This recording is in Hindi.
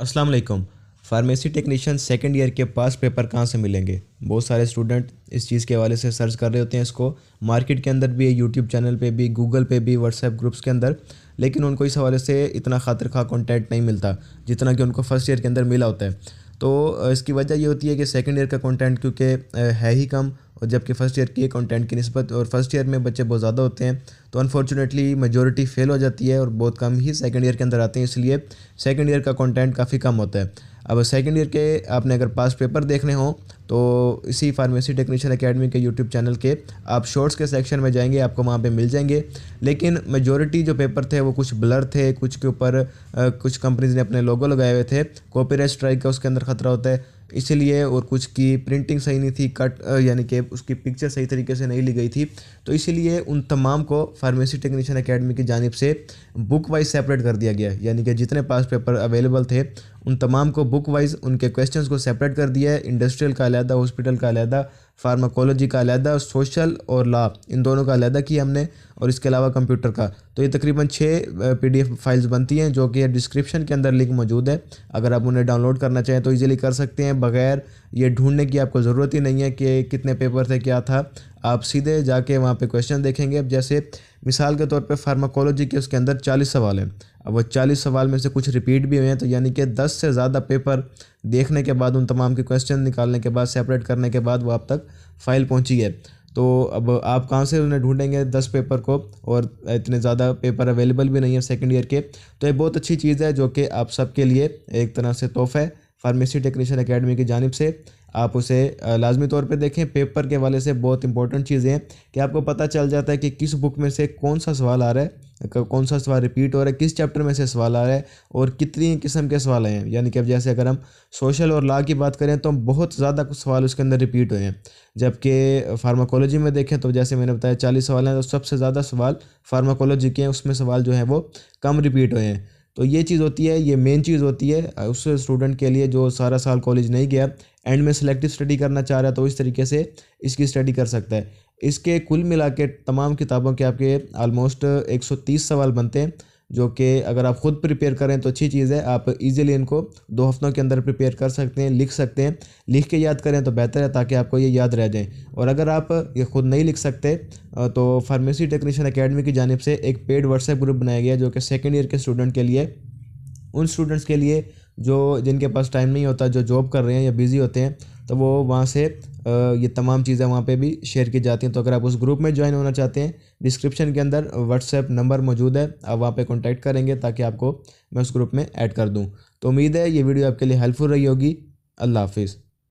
अस्सलाम वालेकुम। फार्मेसी टेक्नीशियन सेकंड ईयर के पास पेपर कहाँ से मिलेंगे? बहुत सारे स्टूडेंट इस चीज़ के हवाले से सर्च कर रहे होते हैं इसको, मार्केट के अंदर भी, यूट्यूब चैनल पे भी, गूगल पे भी, व्हाट्सएप ग्रुप्स के अंदर, लेकिन उनको इस हवाले से इतना खातिर खा कंटेंट नहीं मिलता जितना कि उनको फर्स्ट ईयर के अंदर मिला होता है। तो इसकी वजह ये होती है कि सेकंड ईयर का कंटेंट क्योंकि है ही कम, और जबकि फ़र्स्ट ईयर की कंटेंट की निस्बत, और फर्स्ट ईयर में बच्चे बहुत ज़्यादा होते हैं, तो अनफॉर्चुनेटली मेजॉरिटी फेल हो जाती है और बहुत कम ही सेकंड ईयर के अंदर आते हैं, इसलिए सेकंड ईयर का कंटेंट काफ़ी कम होता है। अब सेकंड ईयर के आपने अगर पास पेपर देखने हो तो इसी फार्मेसी टेक्नीशियन एकेडमी के यूट्यूब चैनल के आप शॉर्ट्स के सेक्शन में जाएंगे, आपको वहाँ पे मिल जाएंगे। लेकिन मेजॉरिटी जो पेपर थे वो कुछ ब्लर थे, कुछ के ऊपर कुछ कंपनीज ने अपने लोगो लगाए हुए थे, कॉपीराइट स्ट्राइक का उसके अंदर ख़तरा होता है इसलिए, और कुछ की प्रिंटिंग सही नहीं थी, कट यानी कि उसकी पिक्चर सही तरीके से नहीं ली गई थी। तो इसीलिए उन तमाम को फार्मेसी टेक्नीशियन एकेडमी की जानिब से बुक वाइज सेपरेट कर दिया गया, यानी कि जितने पास पेपर अवेलेबल थे उन तमाम को बुक वाइज उनके क्वेश्चंस को सेपरेट कर दिया है। इंडस्ट्रियल का अलहदा, हॉस्पिटल का अलहदा, फार्माकोलॉजी का अलहदा, सोशल और लॉ, इन दोनों का अलहदा किया हमने, और इसके अलावा कंप्यूटर का। तो ये तकरीबन 6 PDF फाइल्स बनती हैं, जो कि डिस्क्रिप्शन के अंदर लिंक मौजूद है। अगर आप उन्हें डाउनलोड करना चाहें तो ईजिली कर सकते हैं, बगैर ये ढूंढने की आपको ज़रूरत ही नहीं है कि कितने पेपर थे, क्या था। आप सीधे जाके वहाँ पे क्वेश्चन देखेंगे। अब जैसे मिसाल के तौर पे फार्माकोलॉजी के उसके अंदर 40 सवाल हैं। अब वो 40 सवाल में से कुछ रिपीट भी हुए हैं, तो यानी कि 10 से ज़्यादा पेपर देखने के बाद, उन तमाम के क्वेश्चन निकालने के बाद, सेपरेट करने के बाद वो आप तक फ़ाइल पहुंची है। तो अब आप कहाँ से उन्हें ढूंढेंगे 10 पेपर को, और इतने ज़्यादा पेपर अवेलेबल भी नहीं है सेकंड ईयर के। तो ये बहुत अच्छी चीज़ है जो कि आप सबके लिए एक तरह से तोहफ़ा है फार्मेसी टेक्नीशियन एकेडमी की जानिब से। आप उसे लाजमी तौर पे देखें। पेपर के वाले से बहुत इंपॉर्टेंट चीज़ें हैं कि आपको पता चल जाता है कि किस बुक में से कौन सा सवाल आ रहा है, कौन सा सवाल रिपीट हो रहा है, किस चैप्टर में से सवाल आ रहा है, और कितनी किस्म के सवाल आए हैं। यानी कि अब जैसे अगर हम सोशल और लॉ की बात करें तो बहुत ज़्यादा कुछ सवाल उसके अंदर रिपीट हुए हैं, जबकि फार्माकोलॉजी में देखें तो जैसे मैंने बताया 40 सवाल हैं, तो सबसे ज़्यादा सवाल फार्माकोलॉजी के हैं, उसमें सवाल जो हैं वो कम रिपीट हुए हैं। तो ये चीज़ होती है, ये मेन चीज़ होती है उस स्टूडेंट के लिए जो सारा साल कॉलेज नहीं गया, एंड में सिलेक्टिव स्टडी करना चाह रहा है, तो इस तरीके से इसकी स्टडी कर सकता है। इसके कुल मिला के तमाम किताबों के आपके आलमोस्ट 130 सवाल बनते हैं, जो कि अगर आप ख़ुद प्रिपेयर करें तो अच्छी चीज़ है। आप इजीली इनको 2 हफ्तों के अंदर प्रिपेयर कर सकते हैं, लिख सकते हैं। लिख के याद करें तो बेहतर है, ताकि आपको ये याद रह जाए। और अगर आप ये ख़ुद नहीं लिख सकते तो फार्मेसी टेक्नीशियन एकेडमी की जानिब से एक पेड व्हाट्सएप ग्रुप बनाया गया है, जो कि सेकेंड ईयर के स्टूडेंट के लिए, उन स्टूडेंट्स के लिए जो जिनके पास टाइम नहीं होता, जो जॉब कर रहे हैं या बिज़ी होते हैं, तो वो वहाँ से ये तमाम चीज़ें वहाँ पे भी शेयर की जाती हैं। तो अगर आप उस ग्रुप में ज्वाइन होना चाहते हैं, डिस्क्रिप्शन के अंदर व्हाट्सएप नंबर मौजूद है, आप वहाँ पे कांटेक्ट करेंगे ताकि आपको मैं उस ग्रुप में ऐड कर दूँ। तो उम्मीद है ये वीडियो आपके लिए हेल्पफुल रही होगी। अल्लाह हाफिज़।